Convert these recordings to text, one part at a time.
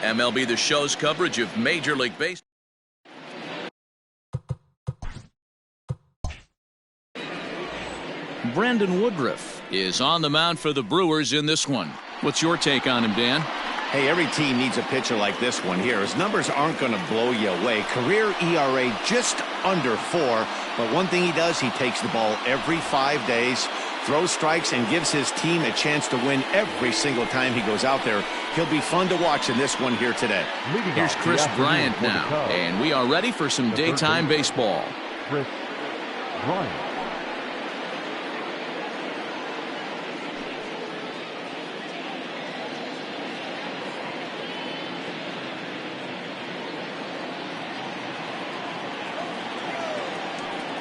MLB The Show's coverage of Major League Baseball. Brandon Woodruff is on the mound for the Brewers in this one. What's your take on him, Dan? Hey, every team needs a pitcher like this one here. His numbers aren't going to blow you away. Career ERA just under 4. But one thing he does, he takes the ball every 5 days, throws strikes, and gives his team a chance to win every single time he goes out there. He'll be fun to watch in this one here today. Here's Chris Bryant now, and we are ready for some daytime baseball. Chris Bryant.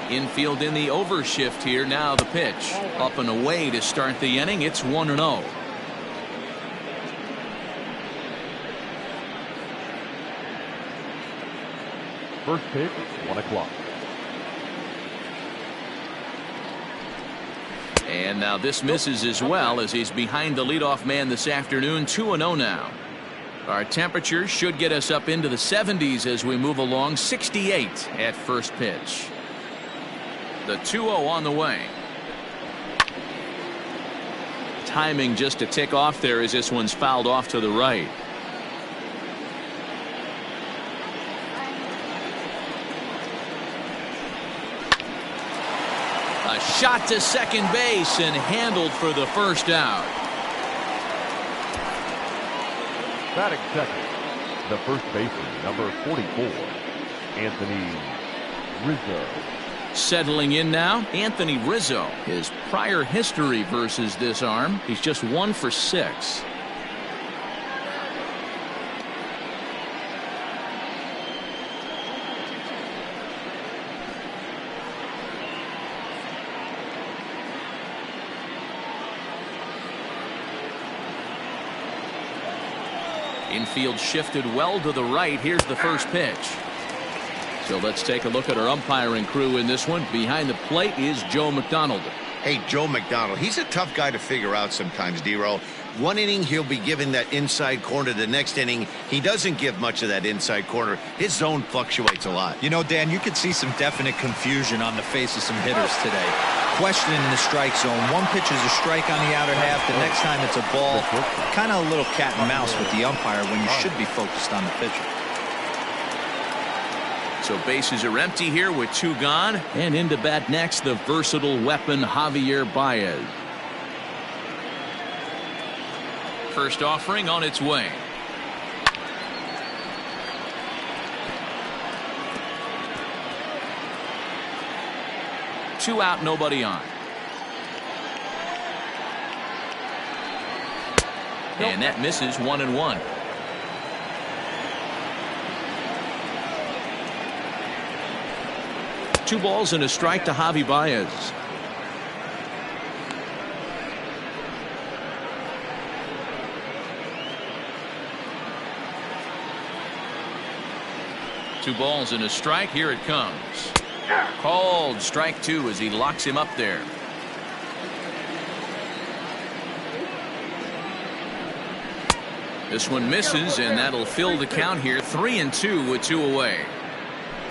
Infield in the overshift here. Now the pitch. Up and away to start the inning. It's 1-0. First pitch, 1 o'clock. And now this misses as well as he's behind the leadoff man this afternoon. 2-0 now. Our temperatures should get us up into the 70s as we move along. 68 at first pitch. The 2-0 on the way. Timing just a tick off there as this one's fouled off to the right. A shot to second base and handled for the first out. Batting second, the first baseman, number 44, Anthony Rizzo. Settling in now, Anthony Rizzo. His prior history versus this arm, he's just 1 for 6. Infield shifted well to the right. Here's the first pitch. So let's take a look at our umpiring crew in this one. Behind the plate is Joe McDonald. Hey, Joe McDonald, he's a tough guy to figure out sometimes, D-Row. One inning, he'll be giving that inside corner. The next inning, he doesn't give much of that inside corner. His zone fluctuates a lot. You know, Dan, you could see some definite confusion on the face of some hitters today. Questioning the strike zone. One pitch is a strike on the outer half. The next time it's a ball. Kind of a little cat and mouse with the umpire when you should be focused on the pitcher. So bases are empty here with 2 gone. And into bat next, the versatile weapon Javier Baez. First offering on its way. Two out, nobody on. And that misses. 1-1. Two balls and a strike to Javi Baez. Two balls and a strike. Here it comes. Called strike 2 as he locks him up there. This one misses, and that'll fill the count here. 3-2 with 2 away.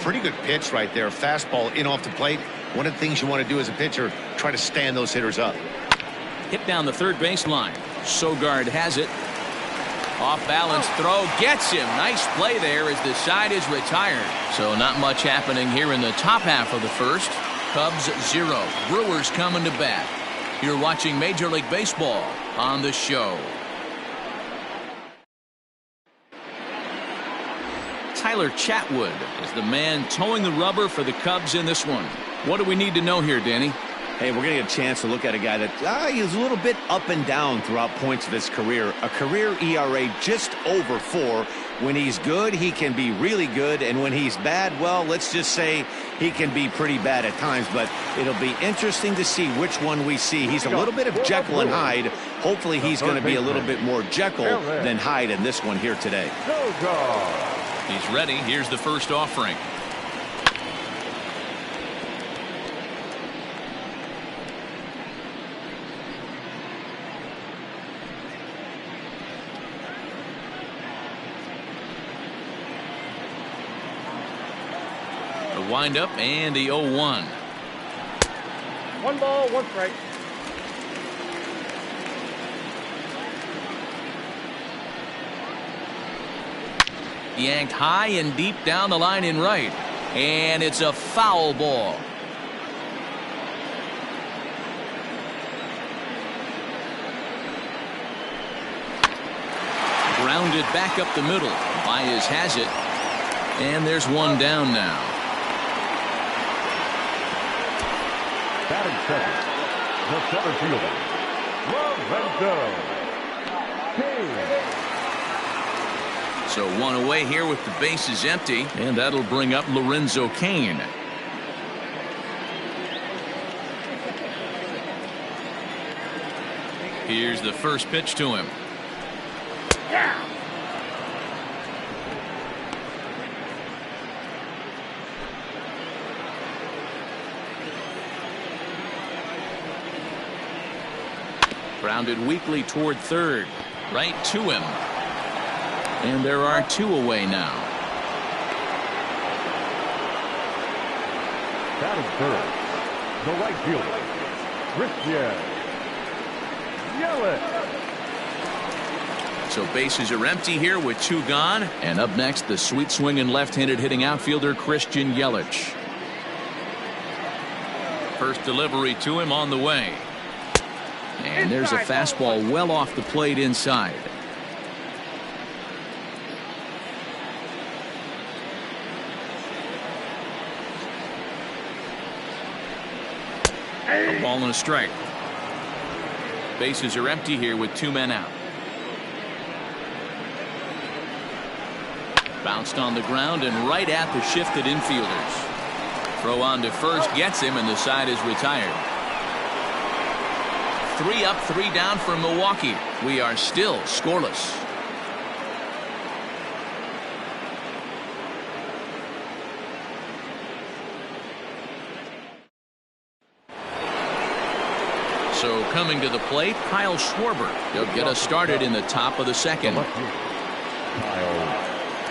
Pretty good pitch right there. Fastball in off the plate. One of the things you want to do as a pitcher, try to stand those hitters up. Hit down the third baseline. Sogard has it. Off balance throw gets him. Nice play there as the side is retired. So not much happening here in the top half of the first. Cubs 0. Brewers coming to bat. You're watching Major League Baseball on The Show. Tyler Chatwood is the man towing the rubber for the Cubs in this one. What do we need to know here, Danny? Hey, we're going to get a chance to look at a guy that he's a little bit up and down throughout points of his career. A career ERA just over 4. When he's good, he can be really good. And when he's bad, well, let's just say he can be pretty bad at times. But it'll be interesting to see which one we see. He's a little bit of Jekyll and Hyde. Hopefully he's going to be a little bit more Jekyll than Hyde in this one here today. He's ready. Here's the first offering. windup and the 0-1. 1 ball, 1 strike. Yanked high and deep down the line in right. And it's a foul ball. Grounded back up the middle. Baez has it. And there's one down now. Batting second, the center fielder, Lorenzo Cain. So one away here with the bases empty, and that'll bring up Lorenzo Cain. Here's the first pitch to him. Grounded weakly toward third. Right to him. And there are 2 away now. Batting third, the right fielder, Christian Yelich. So bases are empty here with 2 gone. And up next, the sweet swinging left-handed hitting outfielder Christian Yelich. First delivery to him on the way. And there's a fastball well off the plate inside. A ball and a strike. Bases are empty here with 2 men out. Bounced on the ground and right at the shifted infielders. Throw on to first gets him, and the side is retired. 3 up, 3 down for Milwaukee. We are still scoreless. So coming to the plate, Kyle Schwarber. He'll get us started in the top of the second. Kyle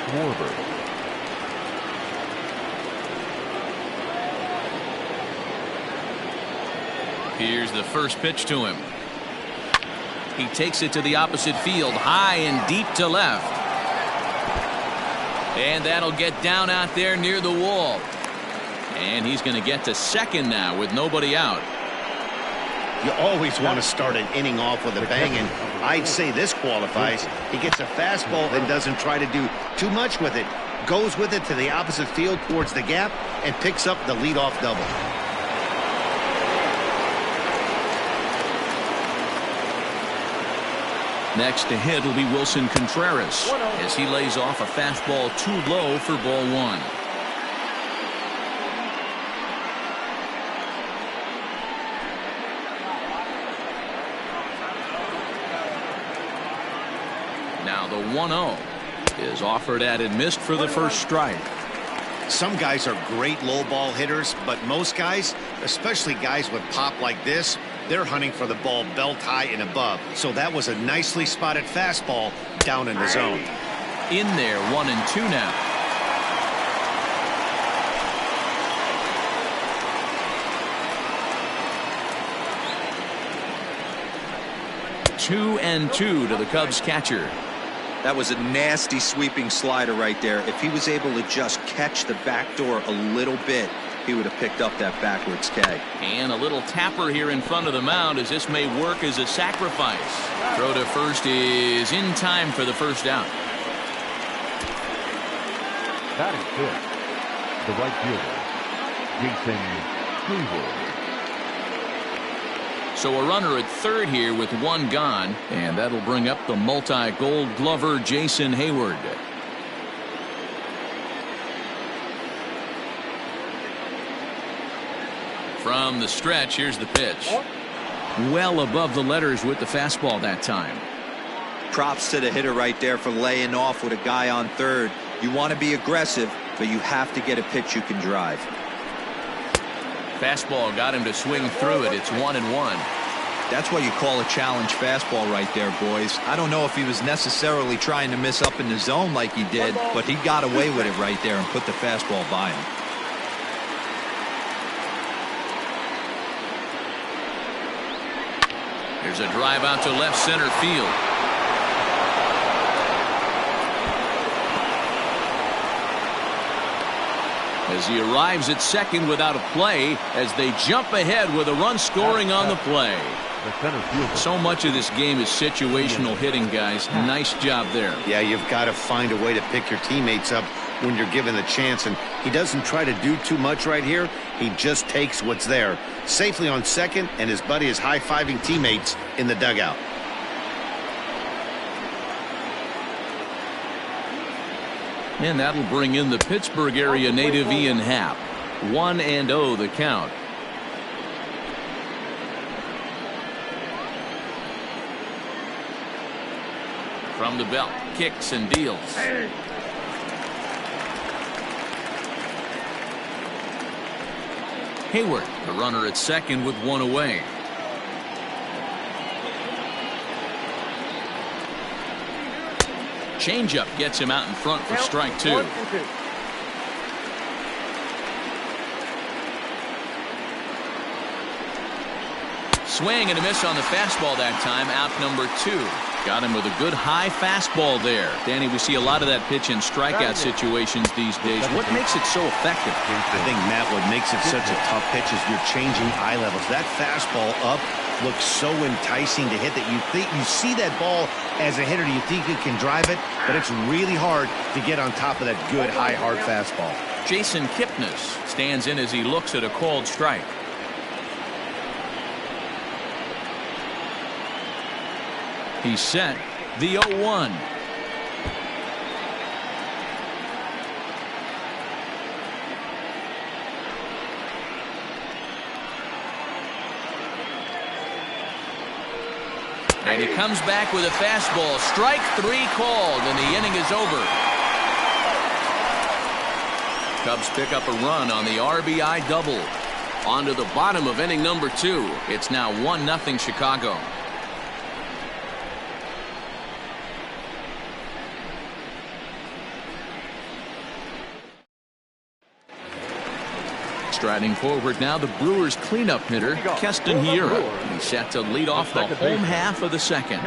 Schwarber. Here's the first pitch to him. He takes it to the opposite field, high and deep to left. And that'll get down out there near the wall. And he's going to get to second now with nobody out. You always want to start an inning off with a bang, and I'd say this qualifies. He gets a fastball and doesn't try to do too much with it. Goes with it to the opposite field towards the gap and picks up the leadoff double. Next to hit will be Wilson Contreras as he lays off a fastball too low for ball 1. Now the 1-0 is offered at and missed for the first strike. Some guys are great low ball hitters, but most guys, especially guys with pop like this, they're hunting for the ball belt high and above. So that was a nicely spotted fastball down in the zone. In there, 1-2 now. Two and two to the Cubs catcher. That was a nasty sweeping slider right there. If he was able to just catch the back door a little bit, he would have picked up that backwards K. And a little tapper here in front of the mound as this may work as a sacrifice. Throw to first is in time for the first out. Batting fifth, the right fielder, Jason Hayward. So a runner at third here with one gone, and that'll bring up the multi-gold glover Jason Hayward. From the stretch, here's the pitch. Well above the letters with the fastball that time. Props to the hitter right there for laying off with a guy on third. You want to be aggressive, but you have to get a pitch you can drive. Fastball got him to swing through it. It's 1-1. That's what you call a challenge fastball right there, boys. I don't know if he was necessarily trying to miss up in the zone like he did, but he got away with it right there and put the fastball by him. There's a drive out to left center field. As he arrives at second without a play, as they jump ahead with a run scoring on the play. So much of this game is situational hitting, guys. Nice job there. Yeah, you've got to find a way to pick your teammates up when you're given the chance, and he doesn't try to do too much right here. He just takes what's there. Safely on second, and his buddy is high-fiving teammates in the dugout. And that'll bring in the Pittsburgh area native Ian Happ. 1-0 the count. From the belt, kicks and deals. Hayward, the runner at second with one away. Changeup gets him out in front for strike two. Swing and a miss on the fastball that time. Out number 2. Got him with a good high fastball there. Danny, we see a lot of that pitch in strikeout situations these days. What makes it so effective? I think, Matt, what makes it such a tough pitch is you're changing eye levels. That fastball up looks so enticing to hit that you see that ball as a hitter. You think you can drive it, but it's really hard to get on top of that good high hard fastball. Jason Kipnis stands in as he looks at a called strike. He's set. The 0-1. And he comes back with a fastball. Strike 3 called, and the inning is over. Cubs pick up a run on the RBI double. On to the bottom of inning number 2. It's now 1-0 Chicago. Striding forward now, the Brewers cleanup hitter, Karsten. He's set to lead off the home half of the second.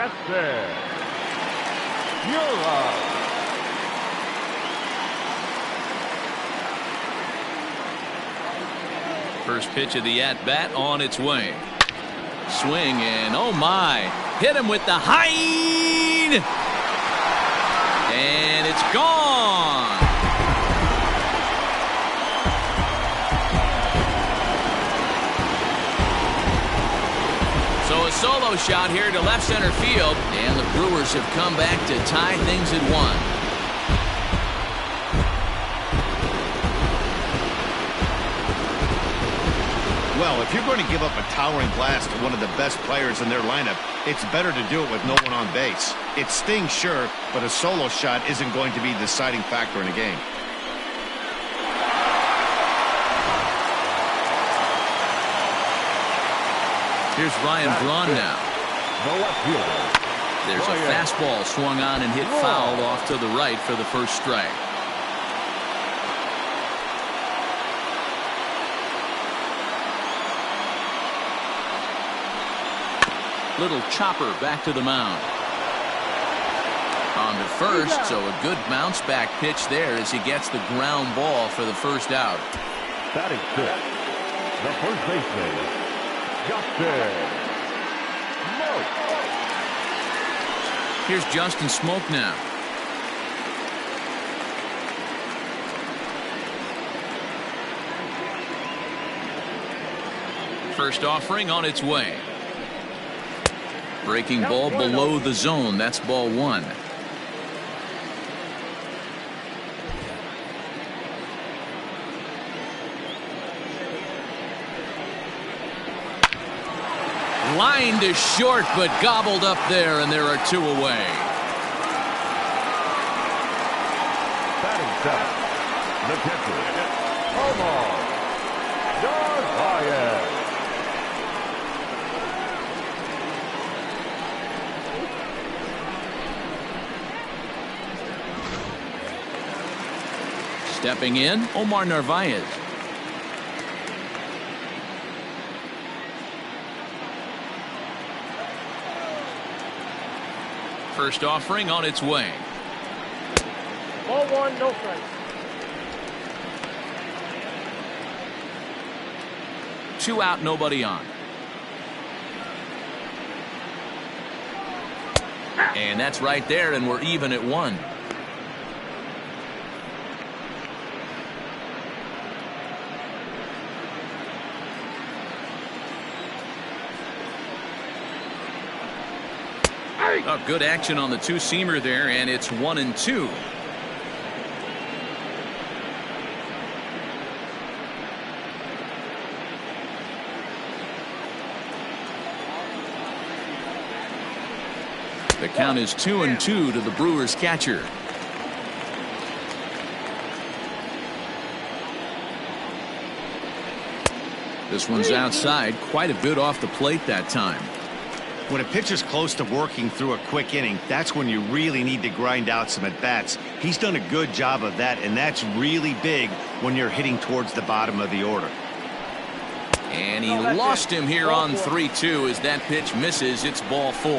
First pitch of the at-bat on its way. Swing and oh my, hit him with the high, and it's gone. So a solo shot here to left center field, and the Brewers have come back to tie things at 1. Well, if you're going to give up a towering blast to one of the best players in their lineup, it's better to do it with no one on base. It stings, sure, but a solo shot isn't going to be the deciding factor in a game. Here's Ryan Braun now. There's a fastball swung on and hit foul off to the right for the first strike. Little chopper back to the mound. On to first, so a good bounce back pitch there as he gets the ground ball for the first out. Batting fifth, the first baseman, Justin Smoke. Here's Justin Smoke now. First offering on its way. Breaking ball below the zone. That's ball 1. Line to short, but gobbled up there, and there are 2 away. Batting seventh, the catcher, Omar Narvaez. Stepping in, Omar Narvaez. First offering on its way. Ball one, no strikes. 2 out, nobody on. And that's right there, and we're even at 1. Oh, good action on the two-seamer there, and it's 1-2. The count is 2-2 to the Brewers catcher. This one's outside, quite a bit off the plate that time. When a pitcher's close to working through a quick inning, that's when you really need to grind out some at-bats. He's done a good job of that, and that's really big when you're hitting towards the bottom of the order. And he lost him here on 3-2 as that pitch misses. It's ball 4.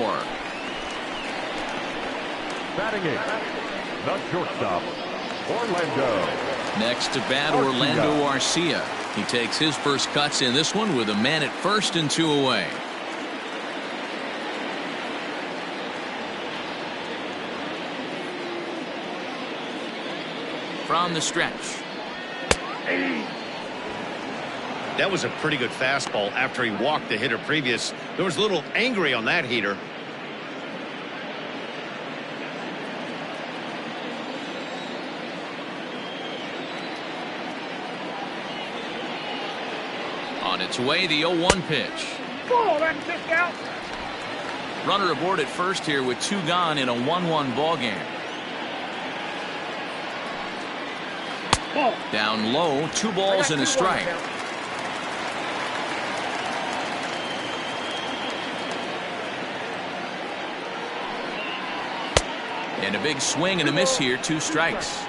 Batting eighth, the shortstop, Orlando. Next to bat, Orlando Arcia. He takes his first cuts in this one with a man at first and 2 away. From the stretch. That was a pretty good fastball after he walked the hitter previous. There was a little angry on that heater. On its way, the 0-1 pitch. Ball, that's just out. Runner aboard at first here with 2 gone in a 1-1 ball game. Ball. Down low, 2 balls and a strike. And a big swing and a miss here, 2 strikes.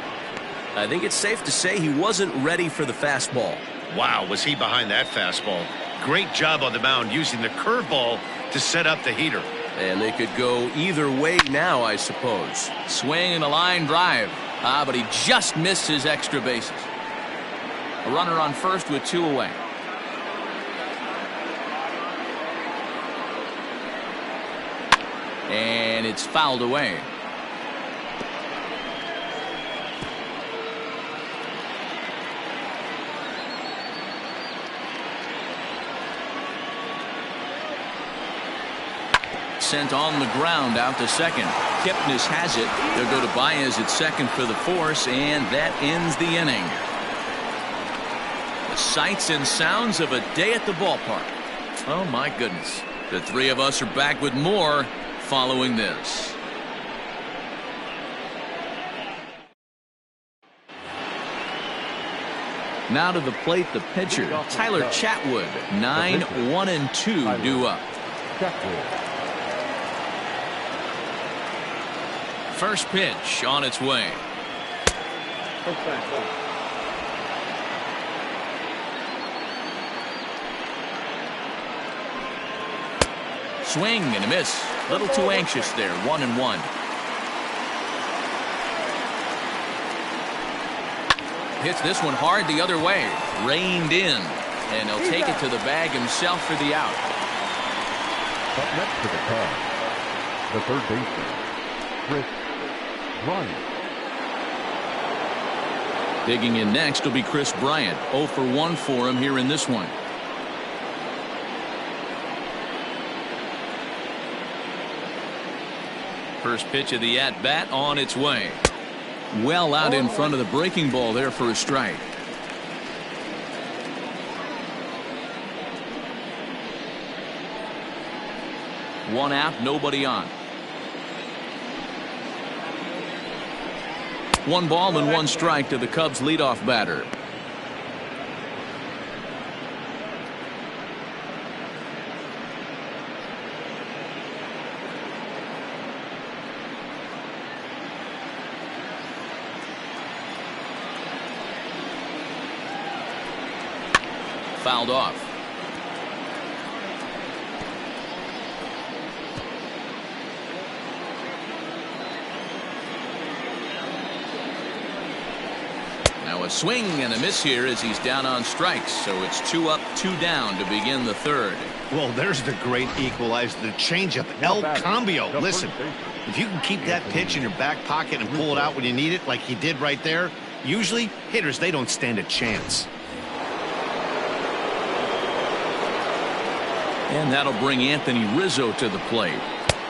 I think it's safe to say he wasn't ready for the fastball. Wow, was he behind that fastball. Great job on the mound using the curveball to set up the heater. And they could go either way now, I suppose. Swing and a line drive. But he just missed his extra bases. A runner on first with 2 away. And it's fouled away. Sent on the ground out to second. Kipnis has it. They'll go to Baez at second for the force, and that ends the inning. The sights and sounds of a day at the ballpark. Oh my goodness. The 3 of us are back with more following this. Now to the plate, the pitcher, Tyler Chatwood. 9-1-2 due up. First pitch on its way. Swing and a miss. A little too anxious there. 1-1. Hits this one hard the other way. Reined in. And he'll take it to the bag himself for the out. Up next to the Cubs, the third baseman, Chris Bryant. Digging in next will be Chris Bryant. 0 for 1 for him here in this one. First pitch of the at-bat on its way. Well out in front of the breaking ball there for a strike. One out, nobody on. 1 ball and 1 strike to the Cubs leadoff batter. Fouled off. A swing and a miss here as he's down on strikes. So it's 2 up, 2 down to begin the third. Well, there's the great equalizer, the changeup, El Cambio. Listen, if you can keep that pitch in your back pocket and pull it out when you need it, like he did right there, usually hitters, they don't stand a chance. And that'll bring Anthony Rizzo to the plate,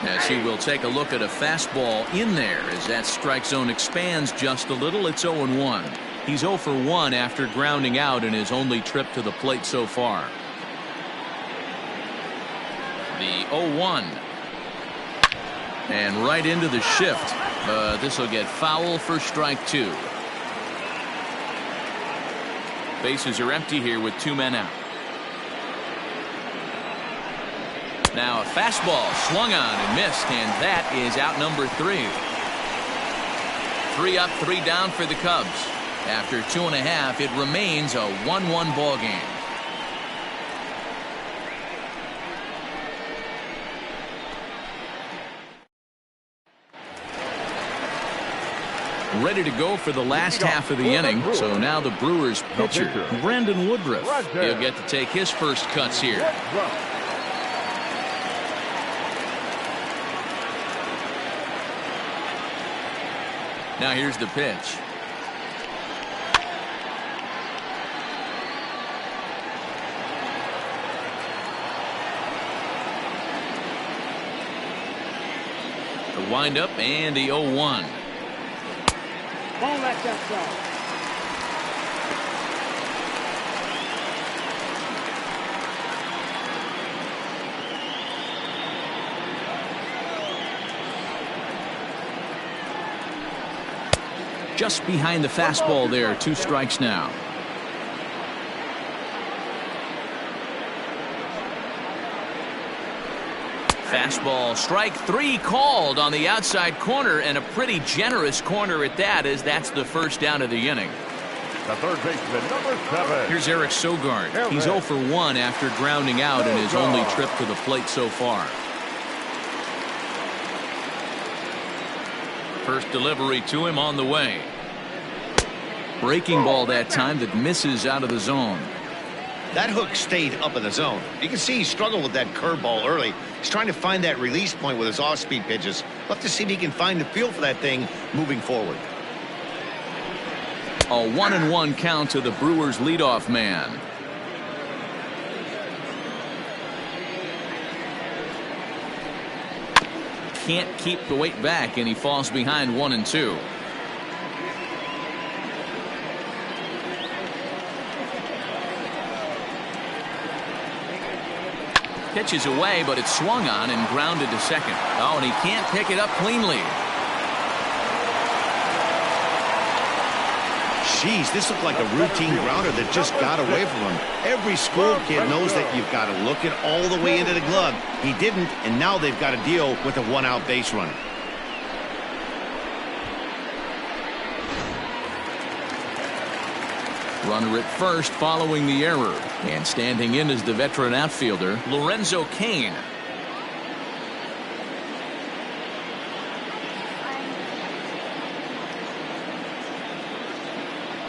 as he will take a look at a fastball in there as that strike zone expands just a little. It's 0-1. He's 0 for 1 after grounding out in his only trip to the plate so far. The 0-1. And right into the shift. This will get foul for strike 2. Bases are empty here with 2 men out. Now a fastball swung on and missed, and that is out number 3. 3 up, 3 down for the Cubs. After 2.5, it remains a 1-1 ball game. Ready to go for the last half of the inning. So now the Brewers pitcher, Brandon Woodruff. He'll get to take his first cuts here. Now here's the pitch. The windup and the 0-1. Don't let that go. Just behind the fastball there. 2 strikes now. Fastball, strike 3 called on the outside corner, and a pretty generous corner at that, as that's the first down of the inning. The third baseman, number 7. Here's Eric Sogard. He's 0 for 1 after grounding out in his only trip to the plate so far. First delivery to him on the way. Breaking ball that time that misses out of the zone. That hook stayed up in the zone. You can see he struggled with that curveball early. He's trying to find that release point with his off-speed pitches. We'll have to see if he can find the feel for that thing moving forward. A 1-1 count to the Brewers leadoff man. Can't keep the weight back, and he falls behind 1-2. Pitches away, but it's swung on and grounded to second. Oh, and he can't pick it up cleanly. Jeez, this looked like a routine grounder that just got away from him. Every school kid knows that you've got to look it all the way into the glove. He didn't, and now they've got to deal with a 1-out base runner. Runner at first following the error, and standing in is the veteran outfielder Lorenzo Cain.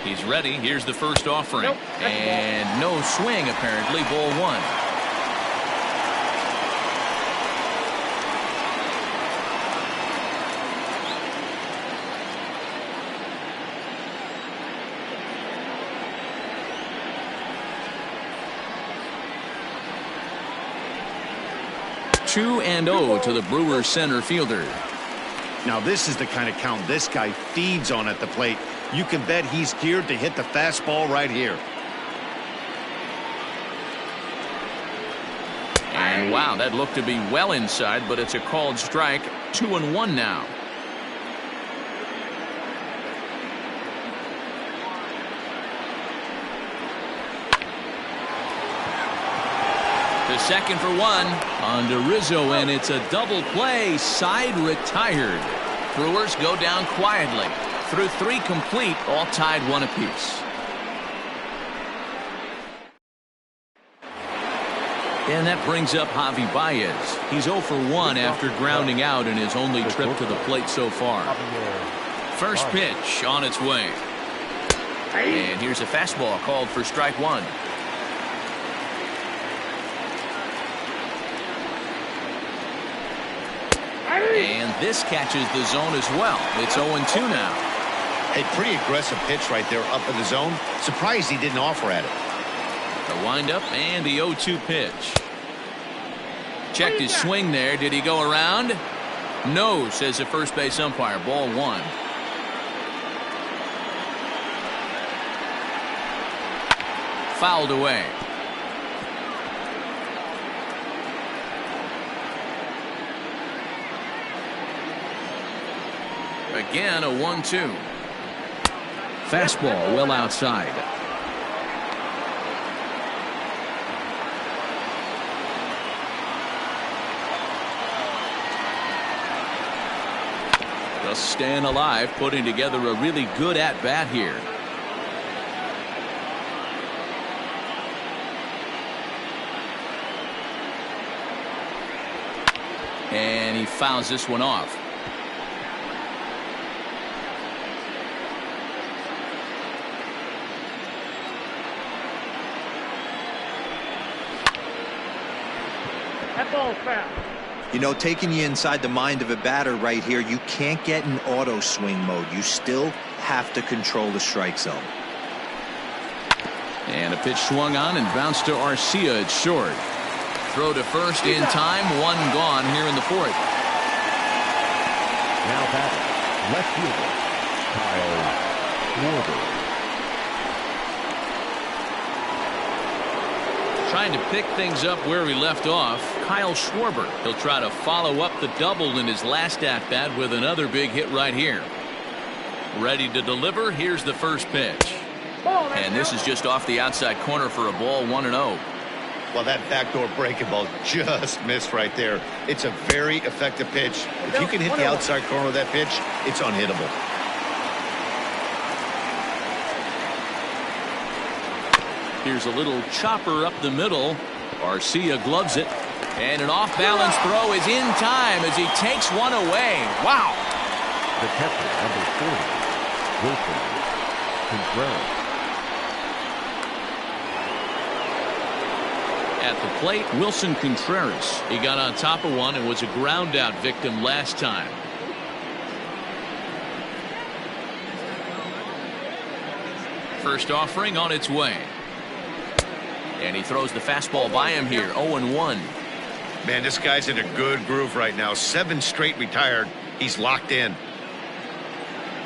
He's ready. Here's the first offering. And no swing, apparently. Ball 1. Two and 0 to the Brewers center fielder. Now this is the kind of count this guy feeds on at the plate. You can bet he's geared to hit the fastball right here. And wow, that looked to be well inside, but it's a called strike. 2-1 now. The second for 1 on to Rizzo, and it's a double play. Side retired. Brewers go down quietly through 3 complete, all tied 1 apiece. And that brings up Javi Baez. He's 0 for 1 after grounding out in his only trip to the plate so far. First pitch on its way. And here's a fastball called for strike one. And this catches the zone as well. It's 0-2 now. A pretty aggressive pitch right there up in the zone. Surprised he didn't offer at it. The windup and the 0-2 pitch. Checked his swing there. Did he go around? No, says the first base umpire. Ball one. Fouled away. Again, a 1-2. Fastball well outside. Just staying alive, putting together a really good at-bat here. And he fouls this one off. That ball's foul. You know, taking you inside the mind of a batter right here, you can't get in auto swing mode. You still have to control the strike zone. And a pitch swung on and bounced to Arcia. It's short. Throw to first in time. One gone here in the fourth. Now batting, left fielder, Kyle Schwarber. Trying to pick things up where we left off, Kyle Schwarber. He'll try to follow up the double in his last at-bat with another big hit right here. Ready to deliver. Here's the first pitch. And this is just off the outside corner for a ball, 1-0. Well, that backdoor breaking ball just missed right there. It's a very effective pitch. If you can hit the outside corner of that pitch, it's unhittable. Here's a little chopper up the middle. Arcia gloves it. And an off-balance throw is in time as he takes one away. Wow. The catcher, number 40, Wilson Contreras. At the plate, Wilson Contreras. He got on top of one and was a ground out victim last time. First offering on its way. And he throws the fastball by him here. 0-1. Man, this guy's in a good groove right now. 7 straight retired. He's locked in.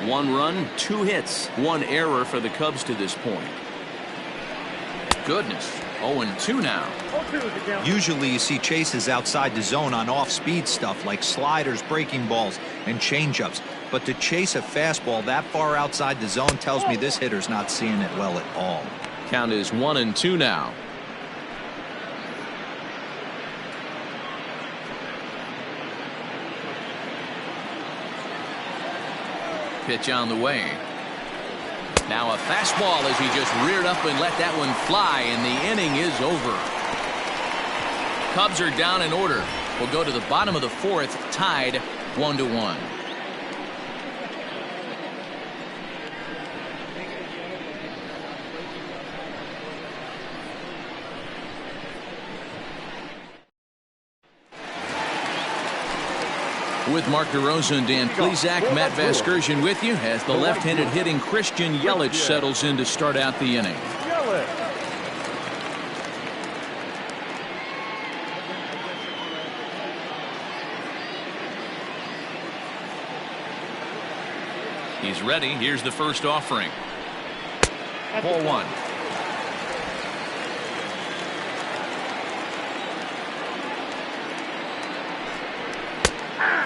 1 run, 2 hits, 1 error for the Cubs to this point. Goodness. 0-2 now. Usually you see chases outside the zone on off-speed stuff like sliders, breaking balls, and changeups. But to chase a fastball that far outside the zone tells me this hitter's not seeing it well at all. Count is 1-2 now. Pitch on the way. Now a fastball as he just reared up and let that one fly, and the inning is over. Cubs are down in order. We'll go to the bottom of the fourth, tied 1-1. With Mark DeRosa and Dan Plesac, Matt Vasgersian with you as the left-handed hitting Christian Yelich settles in to start out the inning. He's ready. Here's the first offering. Ball 1.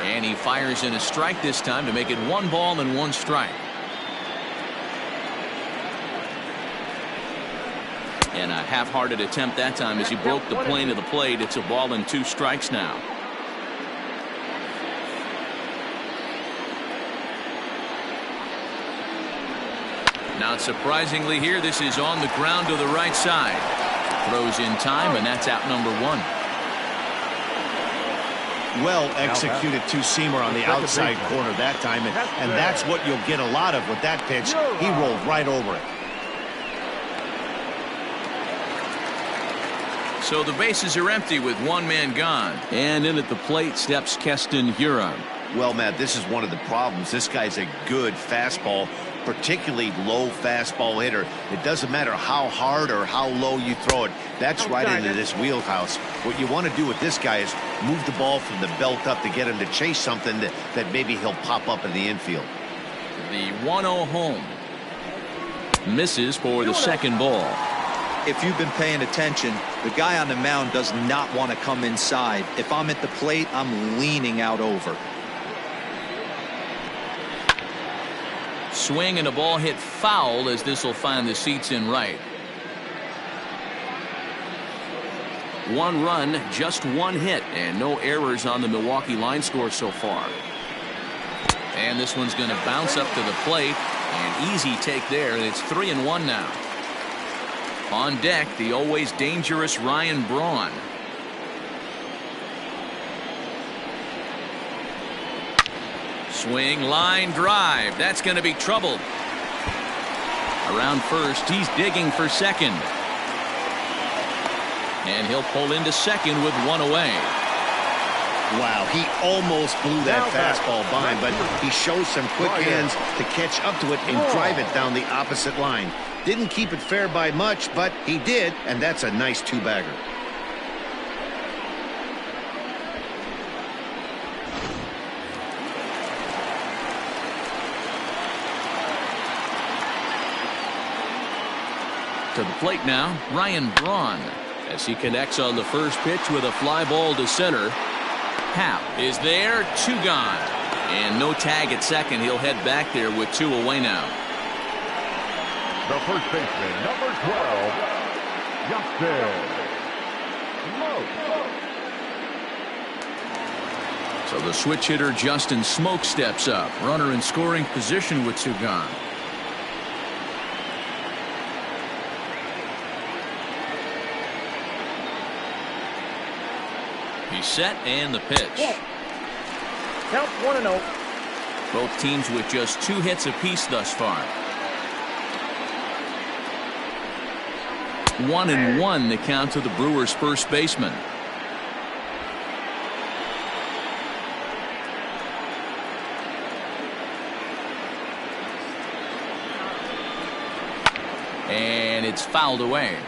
And he fires in a strike this time to make it 1 ball and 1 strike. And a half-hearted attempt that time as he broke the plane of the plate. It's a ball and 2 strikes now. Not surprisingly here, this is on the ground to the right side. Throws in time, and that's out number 1. Well executed two-seamer on the outside corner that time, and that's what you'll get a lot of with that pitch. He rolled right over it. So the bases are empty with one man gone. And in at the plate steps Karsten. Well, Matt, this is one of the problems. This guy's a good fastball, particularly low fastball hitter. It doesn't matter how hard or how low you throw it. That's right into this wheelhouse. What you want to do with this guy is move the ball from the belt up to get him to chase something that maybe he'll pop up in the infield. The 1-0 home. Misses for the second ball. If you've been paying attention, the guy on the mound does not want to come inside. If I'm at the plate, I'm leaning out over. Swing and a ball hit foul as this will find the seats in right. 1 run, just 1 hit, and no errors on the Milwaukee line score so far. And this one's going to bounce up to the plate. An easy take there, and it's 3-1 now. On deck, the always dangerous Ryan Braun. Swing, line drive. That's going to be trouble. Around first, he's digging for second. And he'll pull into second with 1 away. Wow, he almost blew that fastball by him, but he shows some quick hands to catch up to it and drive it down the opposite line. Didn't keep it fair by much, but he did, and that's a nice 2-bagger. To the plate now, Ryan Braun, as he connects on the first pitch with a fly ball to center. Happ is there, 2 gone. And no tag at second. He'll head back there with 2 away now. The first baseman, number 12, Justin. So the switch hitter Justin Smoke steps up. Runner in scoring position with 2 gone. He's set and the pitch. Count 1-0. Both teams with just 2 hits apiece thus far. 1-1 the count to the Brewers' first baseman. And it's fouled away.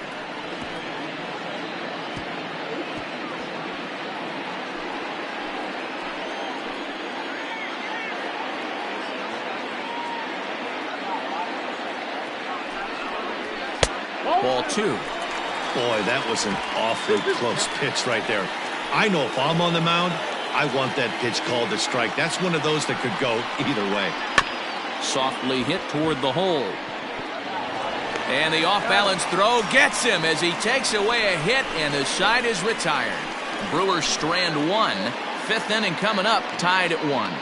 Ball 2. Boy, that was an awfully close pitch right there. I know if I'm on the mound, I want that pitch called a strike. That's one of those that could go either way. Softly hit toward the hole. And the off-balance throw gets him as he takes away a hit, and the side is retired. Brewers strand 1. 5th inning coming up, tied at 1.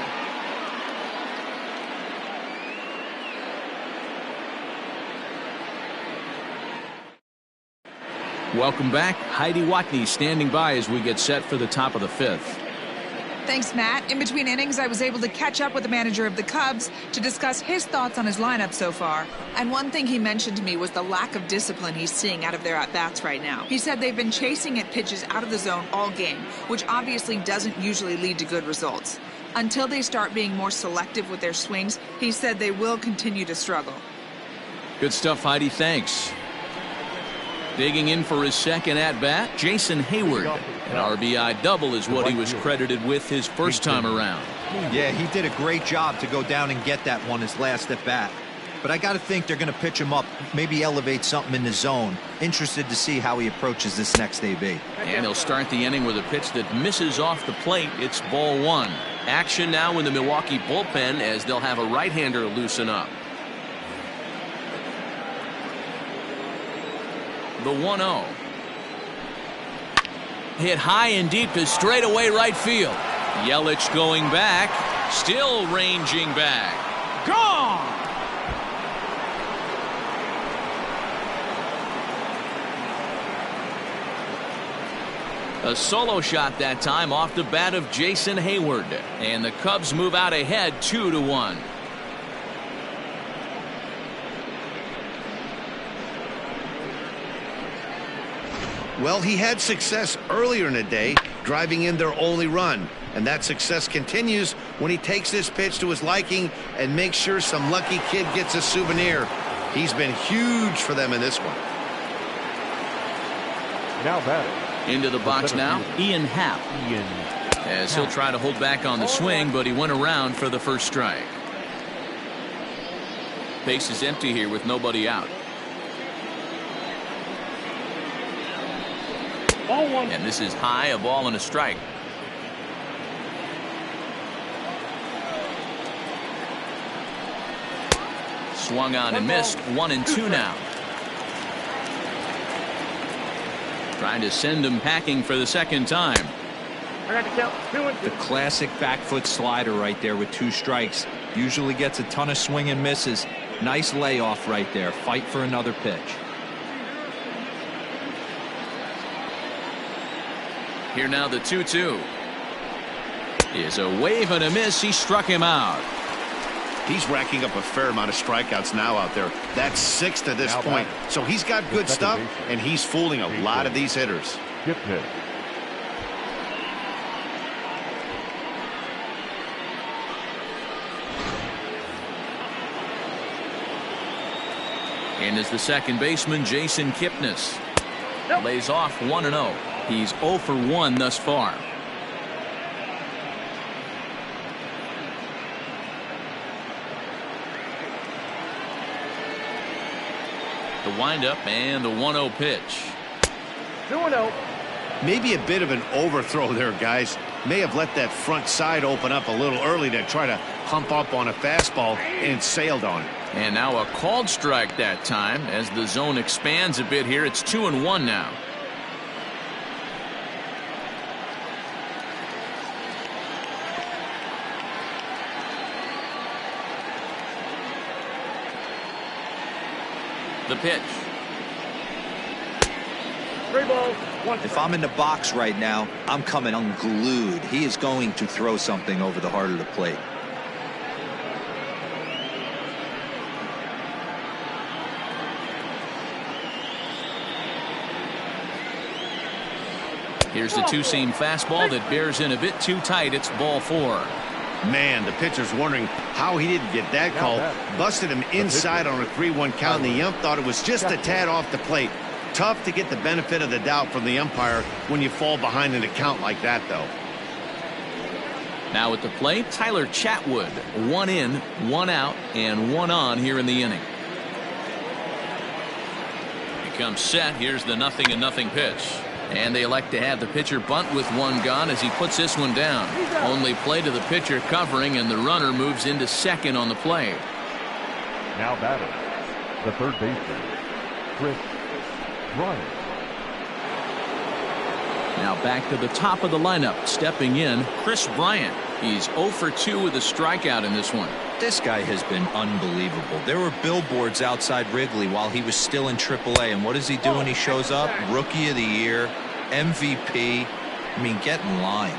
Welcome back. Heidi Watney standing by as we get set for the top of the 5th. Thanks, Matt. In between innings, I was able to catch up with the manager of the Cubs to discuss his thoughts on his lineup so far. And one thing he mentioned to me was the lack of discipline he's seeing out of their at-bats right now. He said they've been chasing at pitches out of the zone all game, which obviously doesn't usually lead to good results. Until they start being more selective with their swings, he said they will continue to struggle. Good stuff, Heidi. Thanks. Digging in for his second at-bat, Jason Hayward. An RBI double is what he was credited with his first time around. Yeah, he did a great job to go down and get that one his last at-bat. But I got to think they're going to pitch him up, maybe elevate something in the zone. Interested to see how he approaches this next AB. And he'll start the inning with a pitch that misses off the plate. It's ball 1. Action now in the Milwaukee bullpen as they'll have a right-hander loosen up. The 1-0. Hit high and deep to straightaway right field. Yelich going back. Still ranging back. Gone! A solo shot that time off the bat of Jason Hayward. And the Cubs move out ahead 2-1. Well, he had success earlier in the day, driving in their only run. And that success continues when he takes this pitch to his liking and makes sure some lucky kid gets a souvenir. He's been huge for them in this one. Now batting. Into the box now, Ian Happ. As he'll try to hold back on the swing, but he went around for the first strike. Base is empty here with nobody out. And this is high, a ball and a strike. Swung on and missed. 1-2 now. Trying to send him packing for the second time. I got to count 2 and 2. The classic back foot slider right there with 2 strikes. Usually gets a ton of swing and misses. Nice layoff right there. Fight for another pitch. Here now the 2-2. Is a wave and a miss. He struck him out. He's racking up a fair amount of strikeouts now out there. That's 6 to this point. So he's got good stuff, and he's fooling a lot of these hitters. Skip hit. In is the second baseman, Jason Kipnis. Lays off 1-0. He's 0 for 1 thus far. The windup and the 1-0 pitch. 2-0. Maybe a bit of an overthrow there, guys. May have let that front side open up a little early to try to hump up on a fastball, and it sailed on it. And now a called strike that time. As the zone expands a bit here, it's 2-1 now. The pitch. 3 balls, 1 strike. If I'm in the box right now, I'm coming unglued. He is going to throw something over the heart of the plate. Here's the two-seam fastball that bears in a bit too tight. It's ball 4. Man, the pitcher's wondering how he didn't get that call. Busted him inside on a 3-1 count, and the ump thought it was just a tad off the plate. Tough to get the benefit of the doubt from the umpire when you fall behind in a count like that, though. Now at the plate, Tyler Chatwood. 1 in, 1 out, and 1 on here in the inning. Becomes set. Here's the 0-0 pitch. And they elect to have the pitcher bunt with 1 gone as he puts this one down. Only play to the pitcher covering, and the runner moves into second on the play. Now batting. The third baseman, Chris Bryant. Now back to the top of the lineup. Stepping in, Chris Bryant. He's 0 for 2 with a strikeout in this one. This guy has been unbelievable. There were billboards outside Wrigley while he was still in AAA. And what does he do when he shows up? Rookie of the Year, MVP. I mean, get in line.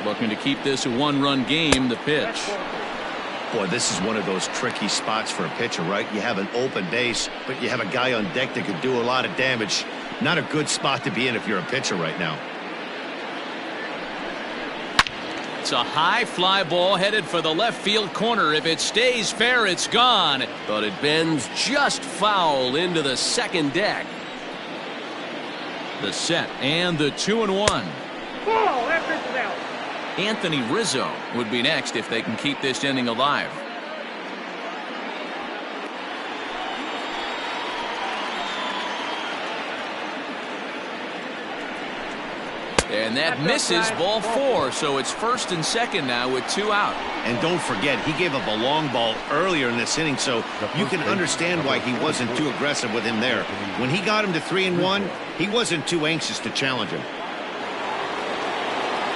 Looking to keep this a 1-run game. The pitch. Boy, this is one of those tricky spots for a pitcher, right? You have an open base, but you have a guy on deck that could do a lot of damage. Not a good spot to be in if you're a pitcher right now. It's a high fly ball headed for the left field corner. If it stays fair, it's gone. But it bends just foul into the second deck. The set and the 2-1. Ball, that pitch is out. Anthony Rizzo would be next if they can keep this inning alive. And that misses, ball 4. So it's first and second now with 2 out. And don't forget, he gave up a long ball earlier in this inning, so you can understand why he wasn't too aggressive with him there. When he got him to 3-1, he wasn't too anxious to challenge him.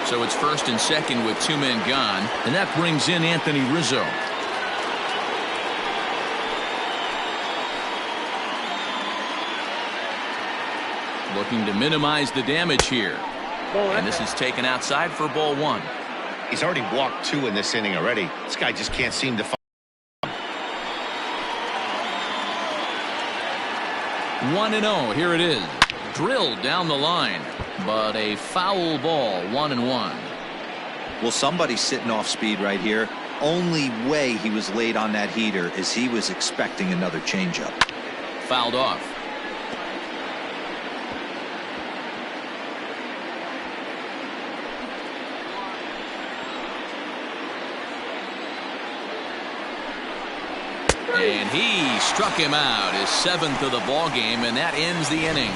So it's first and second with 2 men gone, and that brings in Anthony Rizzo. Looking to minimize the damage here. And this is taken outside for ball 1. He's already walked 2 in this inning already. This guy just can't seem to find. 1-0. Here it is. Drilled down the line, but a foul ball, 1-1. Well, somebody's sitting off speed right here. Only way he was late on that heater is he was expecting another changeup. Fouled off. And he struck him out, his 7th of the ball game, and that ends the inning.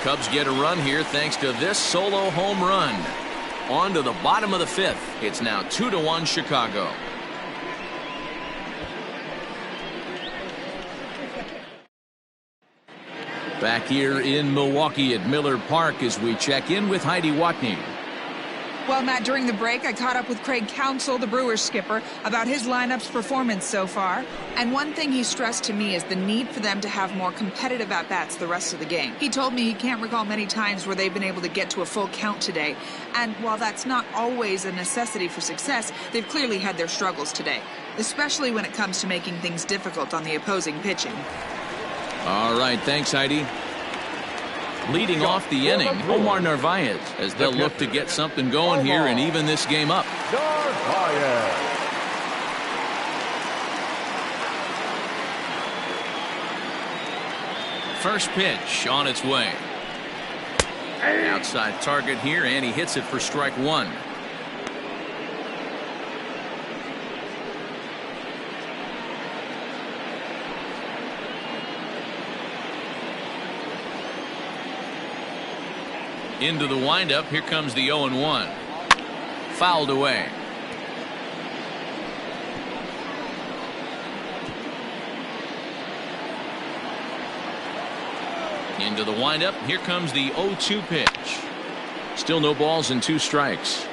Cubs get a run here thanks to this solo home run. On to the bottom of the 5th. It's now 2-1 Chicago. Back here in Milwaukee at Miller Park as we check in with Heidi Watney. Well, Matt, during the break, I caught up with Craig Counsell, the Brewers skipper, about his lineup's performance so far. And one thing he stressed to me is the need for them to have more competitive at-bats the rest of the game. He told me he can't recall many times where they've been able to get to a full count today. And while that's not always a necessity for success, they've clearly had their struggles today, especially when it comes to making things difficult on the opposing pitching. All right, thanks, Heidi. Leading off the inning, Omar Narvaez, as they'll look to get something going here and even this game up. Narvaez. First pitch on its way. Outside target here, and he hits it for strike 1. Into the windup. Here comes the 0-1. Fouled away. Into the windup. Here comes the 0-2 pitch. Still no balls and 2 strikes.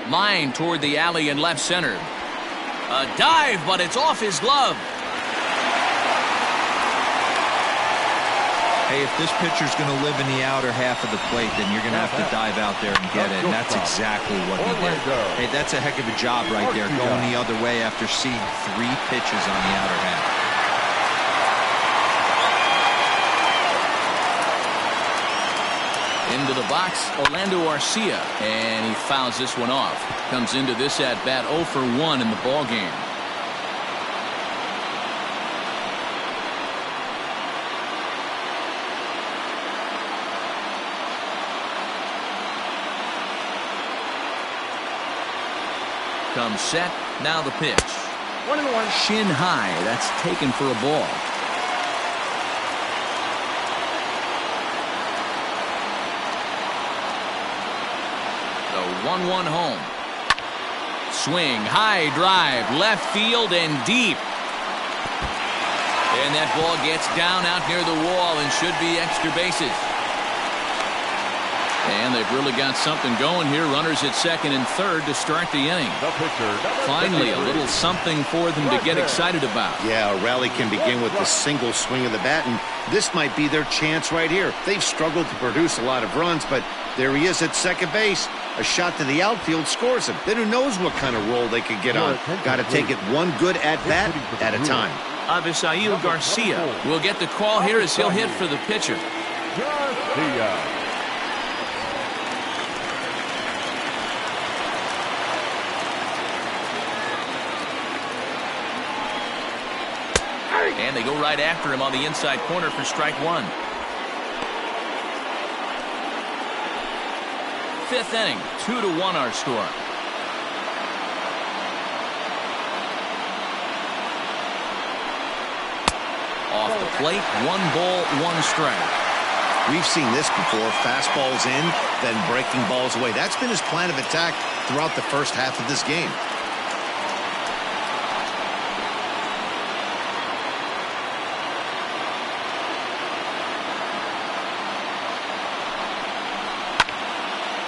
Line toward the alley and left center. A dive, but it's off his glove. Hey, if this pitcher's going to live in the outer half of the plate, then you're going to have to dive out there and get it. And that's exactly what he did. Hey, that's a heck of a job right there, going the other way after seeing 3 pitches on the outer half. Into the box, Orlando Arcia, and he fouls this one off. Comes into this at bat 0 for 1 in the ball game. Comes set. Now the pitch. 1-1. Shin high. That's taken for a ball. The 1-1 home. Swing, high drive, left field and deep. And that ball gets down out near the wall and should be extra bases. And they've really got something going here. Runners at second and third to start the inning. Finally, a little something for them to get excited about. Yeah, a rally can begin with the single swing of the bat, and this might be their chance right here. They've struggled to produce a lot of runs, but there he is at second base. A shot to the outfield scores him. Then who knows what kind of roll they could get on. Got to take it one good at-bat at a time. Avisail Garcia will get the call here as he'll hit for the pitcher. Garcia. And they go right after him on the inside corner for strike 1. 5th inning, 2-1 our score. Off the plate, 1 ball, 1 strike. We've seen this before. Fastballs in, then breaking balls away. That's been his plan of attack throughout the first half of this game.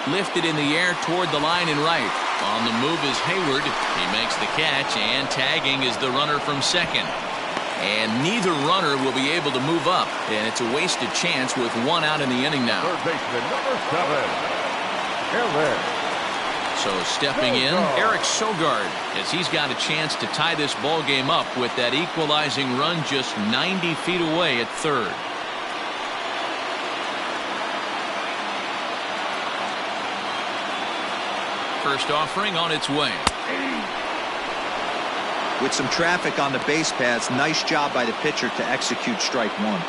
Lifted in the air toward the line and right. On the move is Hayward. He makes the catch, and tagging is the runner from second. And neither runner will be able to move up, and it's a wasted chance with 1 out in the inning now. Third baseman, number 7. So stepping in, Eric Sogard, as he's got a chance to tie this ball game up with that equalizing run just 90 feet away at third. First offering on its way. With some traffic on the base paths, nice job by the pitcher to execute strike one.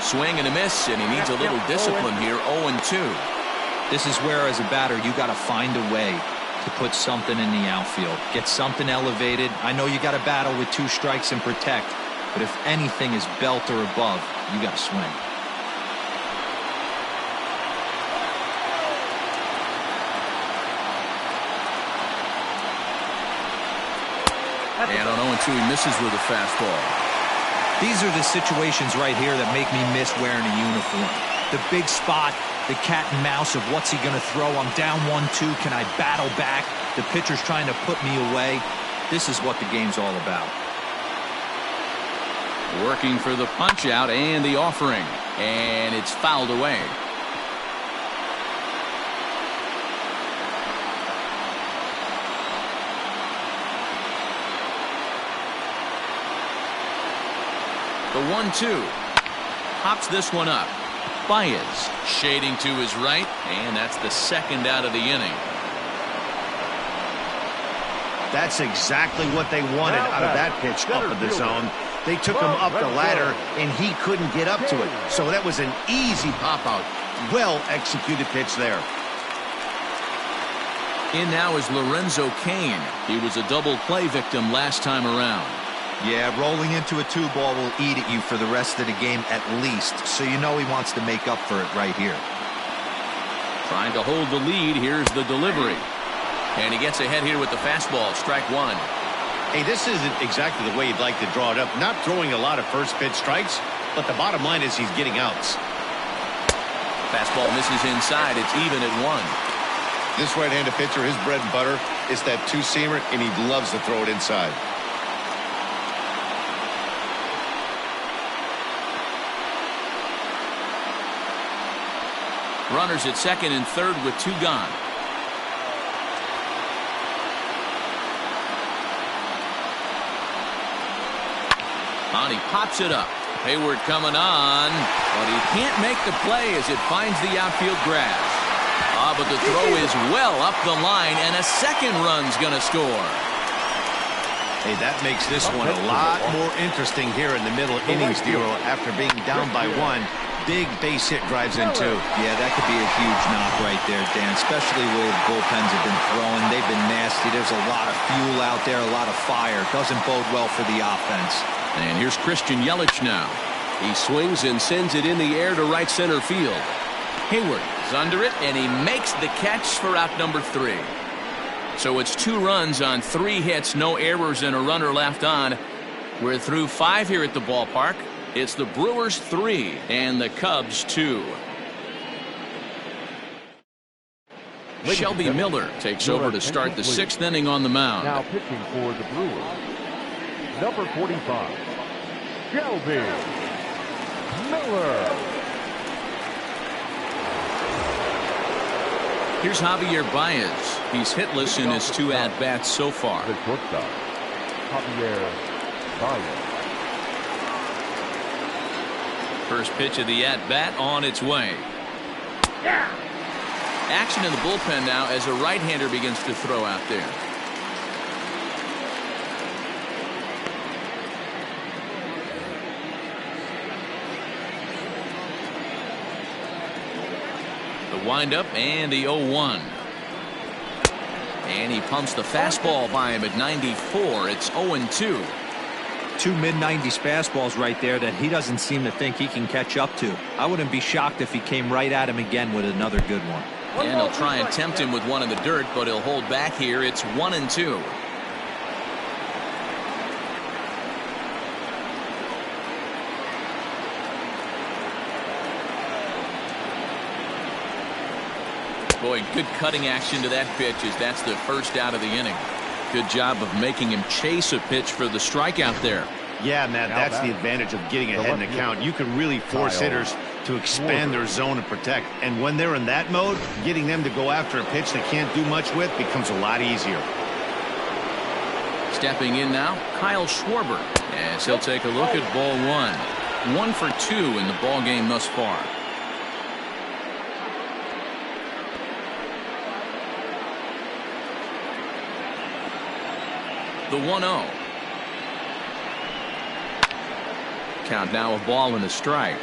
Swing and a miss, and he needs a little discipline here. 0-2. This is where, as a batter, you got to find a way to put something in the outfield. Get something elevated. I know you got to battle with 2 strikes and protect, but if anything is belt or above, you got to swing. And on 0-2, he misses with a fastball. These are the situations right here that make me miss wearing a uniform. The big spot, the cat and mouse of what's he going to throw. I'm down 1-2. Can I battle back? The pitcher's trying to put me away. This is what the game's all about. Working for the punch out and the offering. And it's fouled away. The 1-2. Pops this one up. Baez shading to his right, and that's the second out of the inning. That's exactly what they wanted out of that pitch up in the zone. They took him up the ladder, and he couldn't get up to it. So that was an easy pop-out. Well-executed pitch there. In now is Lorenzo Cain. He was a double play victim last time around. Yeah, rolling into a 2-ball will eat at you for the rest of the game at least, so you know he wants to make up for it right here. Trying to hold the lead. Here's the delivery. And he gets ahead here with the fastball. Strike one. Hey, this isn't exactly the way you'd like to draw it up. Not throwing a lot of first pitch strikes, but the bottom line is he's getting outs. Fastball misses inside. It's even at 1. This right-handed pitcher, his bread and butter is that two-seamer, and he loves to throw it inside. Runners at second and third with 2 gone. On, he pops it up. Hayward coming on, but he can't make the play as it finds the outfield grass. But the throw is well up the line, and a second run's going to score. Hey, that makes this one a lot more interesting here in the middle innings, Dero. After being down by 1, big base hit drives in 2. Yeah, that could be a huge knock right there, Dan, especially where the bullpens have been throwing. They've been nasty. There's a lot of fuel out there, a lot of fire. Doesn't bode well for the offense. And here's Christian Yelich now. He swings and sends it in the air to right center field. Hayward is under it, and he makes the catch for out number 3. So it's 2 runs on 3 hits, no errors, and a runner left on. We're through 5 here at the ballpark. It's the Brewers 3 and the Cubs 2. Shelby Miller takes over to start the 6th inning on the mound. Now pitching for the Brewers, number 45, Shelby Miller. Here's Javier Baez. He's hitless in his 2 at-bats so far. The shortstop, Javier Baez. First pitch of the at-bat on its way. Action in the bullpen now as a right-hander begins to throw out there. The windup and the 0-1. And he pumps the fastball by him at 94. It's 0-2. 2 mid-90s fastballs right there that he doesn't seem to think he can catch up to. I wouldn't be shocked if he came right at him again with another good one. And he'll try and tempt him with one in the dirt, but he'll hold back here. It's 1-2. Boy, good cutting action to that pitch as that's the first out of the inning. Good job of making him chase a pitch for the strikeout there. Yeah, Matt, that's the advantage of getting ahead in the count. You can really force hitters to expand their zone and protect. And when they're in that mode, getting them to go after a pitch they can't do much with becomes a lot easier. Stepping in now, Kyle Schwarber, as he'll take a look at ball one. 1 for 2 in the ball game thus far. The 1-0. Count now a ball and a strike.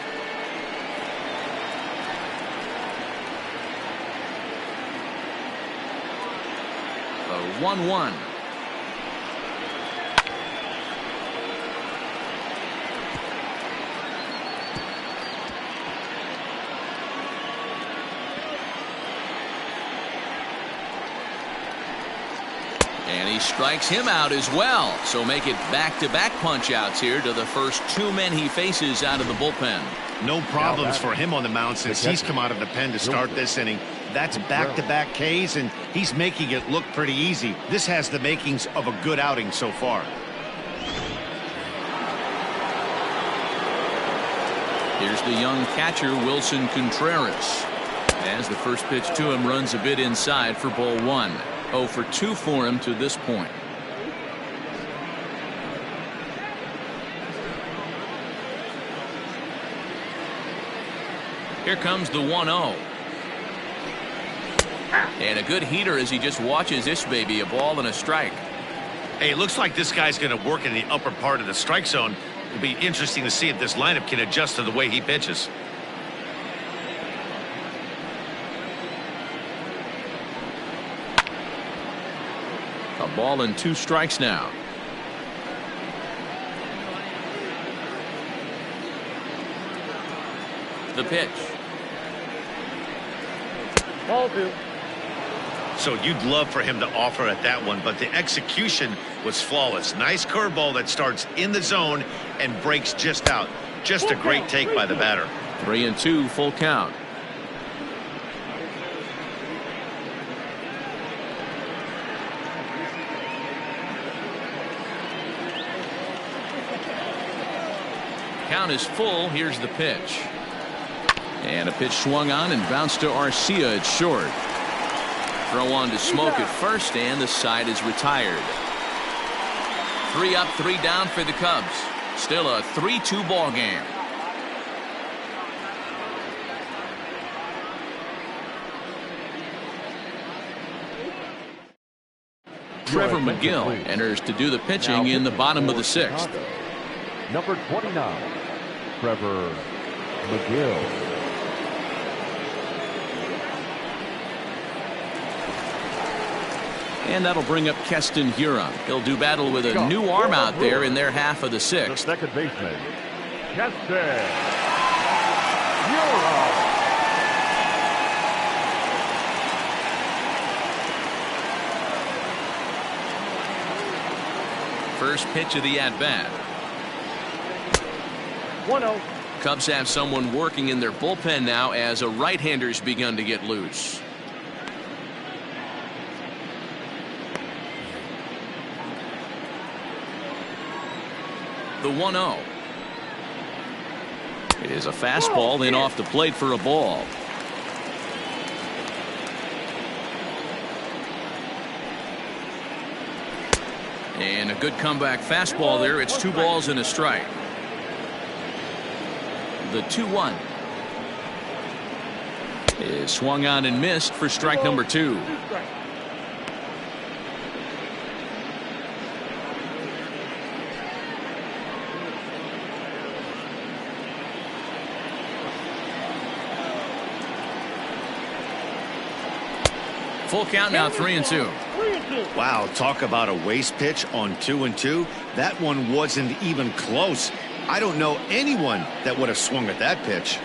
The 1-1. And he strikes him out as well. So make it back-to-back punch-outs here to the first 2 men he faces out of the bullpen. No problems for him on the mound since he's come out of the pen to start this inning. That's back-to-back Ks, and he's making it look pretty easy. This has the makings of a good outing so far. Here's the young catcher, Wilson Contreras. As the first pitch to him runs a bit inside for ball 1. 0 for 2 for him to this point. Here comes the 1-0. And a good heater as he just watches this baby, a ball and a strike. Hey, it looks like this guy's going to work in the upper part of the strike zone. It'll be interesting to see if this lineup can adjust to the way he pitches. A ball and 2 strikes now. The pitch. Ball 2. So you'd love for him to offer at that one, but the execution was flawless. Nice curveball that starts in the zone and breaks just out. Just a great take by the batter. 3-2, full count. Count is full. Here's the pitch. And a pitch swung on and bounced to Arcia at short. Throw on to Smoke at first, and the side is retired. 3 up, 3 down for the Cubs. Still a 3-2 ball game. Trevor McGill enters to do the pitching in the bottom of the 6th. Number 29, Trevor McGill. And that'll bring up Keston Huron. He'll do battle with a new arm out there in their half of the 6th. The second baseman, Karsten Huron. First pitch of the at-bat. 1-0. Cubs have someone working in their bullpen now as a right-hander's begun to get loose. The 1-0. It is a fastball in off the plate for a ball. And a good comeback fastball there. It's 2 balls and a strike. The 2-1 is swung on and missed for strike number 2. Full count now, 3-2. Wow, talk about a waste pitch on 2-2. That one wasn't even close. I don't know anyone that would have swung at that pitch.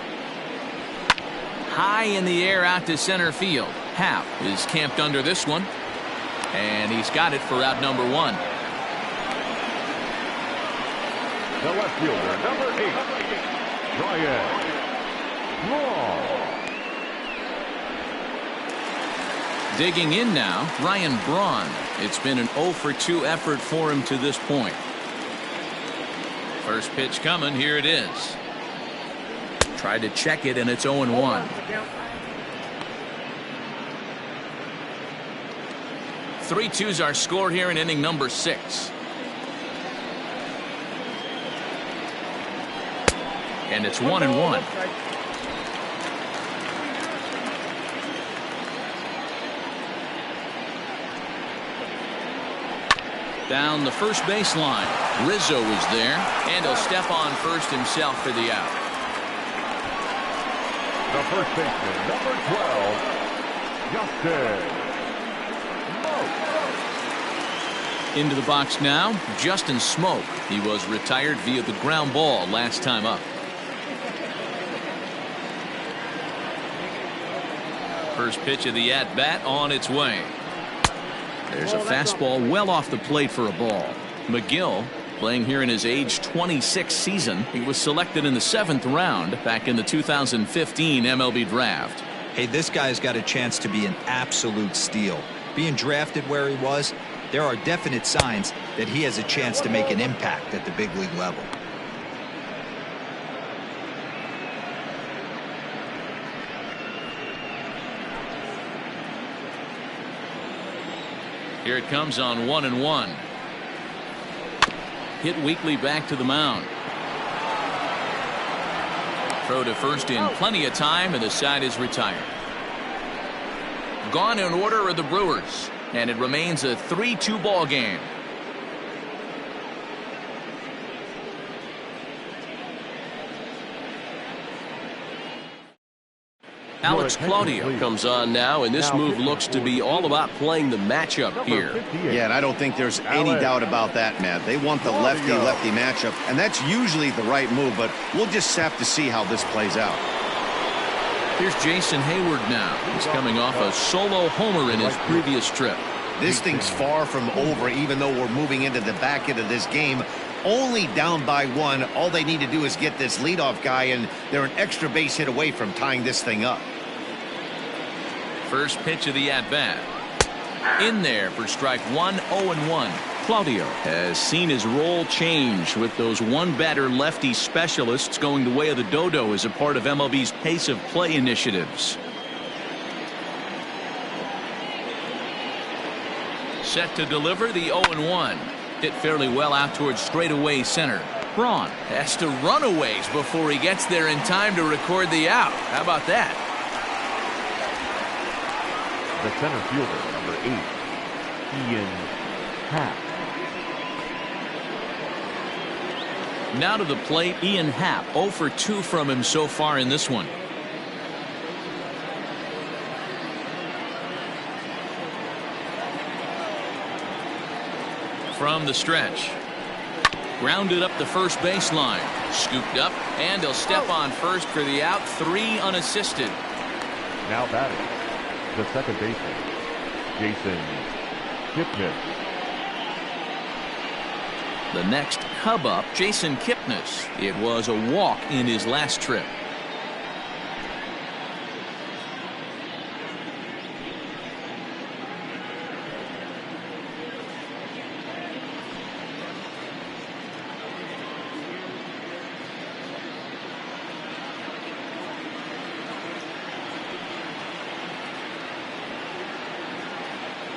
High in the air out to center field. Happ is camped under this one. And he's got it for out number 1. The left fielder, number 8, Brian Long. Digging in now, Ryan Braun. It's been an 0 for 2 effort for him to this point. First pitch coming. Here it is. Tried to check it, and it's 0-1. 3-2's our score here in inning number 6. And it's 1-1. Down the first baseline. Rizzo is there, and he'll step on first himself for the out. The first baseman, number 12, Justin. Into the box now, Justin Smoak. He was retired via the ground ball last time up. First pitch of the at-bat on its way. There's a fastball well off the plate for a ball. McGill, playing here in his age 26 season. He was selected in the 7th round back in the 2015 MLB draft. Hey, this guy's got a chance to be an absolute steal. Being drafted where he was, there are definite signs that he has a chance to make an impact at the big league level. Here it comes on 1-1. Hit weakly back to the mound. Throw to first in plenty of time, and the side is retired. Gone in order are the Brewers, and it remains a 3-2 ball game. Alex Claudio comes on now, and this move looks to be all about playing the matchup here. Yeah, and I don't think there's any doubt about that, Matt. They want the lefty-lefty matchup, and that's usually the right move, but we'll just have to see how this plays out. Here's Jason Hayward now. He's coming off a solo homer in his previous trip. This thing's far from over, even though we're moving into the back end of this game. Only down by 1. All they need to do is get this leadoff guy, and they're an extra base hit away from tying this thing up. First pitch of the at-bat. In there for strike 1, 0-1. Claudio has seen his role change with those one-batter lefty specialists going the way of the dodo as a part of MLB's pace of play initiatives. Set to deliver the 0-1. Hit fairly well out towards straightaway center. Braun has to run a ways before he gets there in time to record the out. How about that? The center fielder, number 8, Ian Happ. Now to the plate, Ian Happ. 0 for 2 from him so far in this one. From the stretch. Grounded up the first baseline. Scooped up, and he'll step on first for the out. 3 unassisted. Now batting, the second baseman, Jason Kipnis. The next Cub up, Jason Kipnis. It was a walk in his last trip.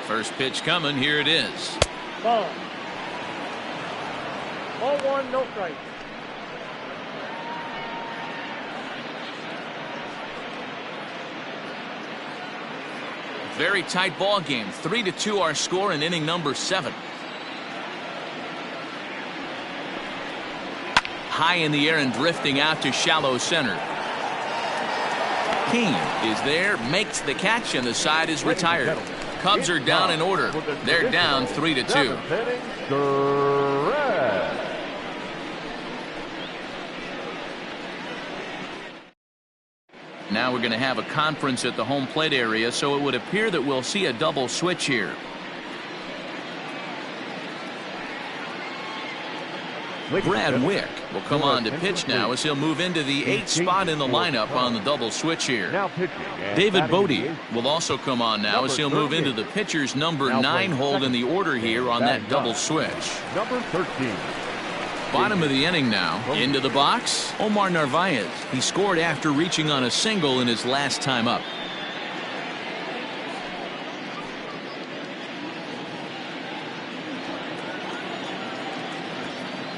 First pitch coming. Here it is. Ball. Ball 1, no strike. Very tight ball game. 3-2 our score in inning number 7. High in the air and drifting out to shallow center. King is there, makes the catch, and the side is retired. Cubs are down in order. They're down 3-2. Now we're going to have a conference at the home plate area, so it would appear that we'll see a double switch here. Brad Wick will come on to pitch now as he'll move into the 8th spot in the lineup on the double switch here. David Bodie will also come on now as he'll move into the pitcher's number 9 hold in the order here on that double switch. Number 13. Bottom of the inning now. Into the box, Omar Narvaez. He scored after reaching on a single in his last time up.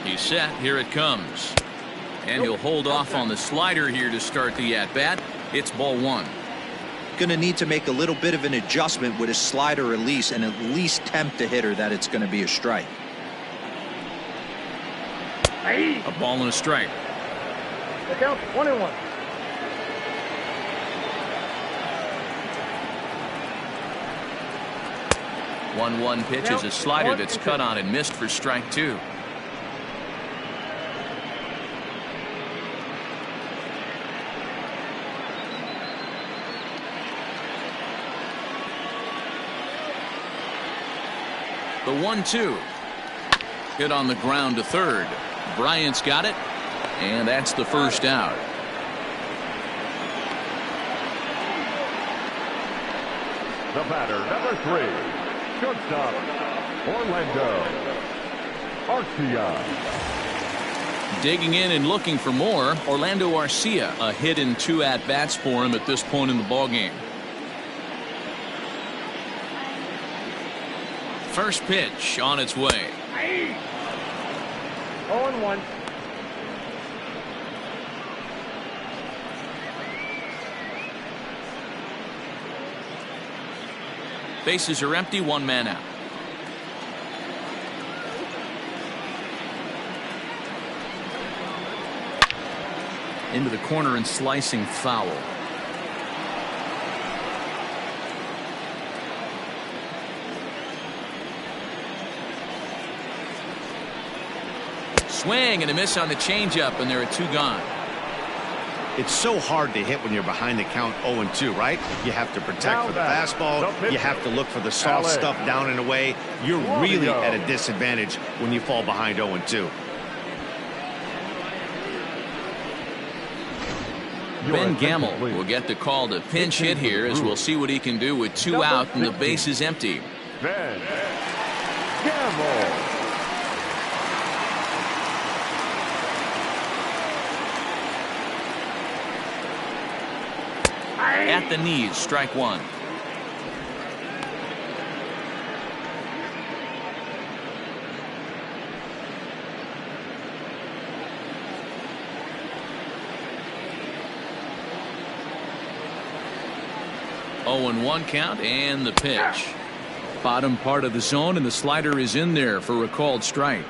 He's set. Here it comes. And he'll hold off on the slider here to start the at-bat. It's ball 1. Going to need to make a little bit of an adjustment with his slider release and at least tempt the hitter that it's going to be a strike. A ball and a strike. The count 1-1. One pitch is a slider that's cut on and missed for strike 2. The 1-2. Hit on the ground to third. Bryant's got it, and that's the first out. The batter, number 3, shortstop, Orlando Arcia. Digging in and looking for more, Orlando Arcia. A hit in 2 at-bats for him at this point in the ballgame. First pitch on its way. 0-1. Bases are empty, 1 man out. Into the corner and slicing foul. Swing and a miss on the changeup, and there are 2 gone. It's so hard to hit when you're behind the count 0-2, right? You have to protect for the fastball. You have to look for the soft stuff down and away. You're really at a disadvantage when you fall behind 0-2. Ben Gamble will get the call to pinch hit here as we'll see what he can do with 2 out and the base is empty. Ben Gamble. At the knees, strike 1. Oh, and 1 count, and the pitch. Bottom part of the zone, and the slider is in there for a called strike.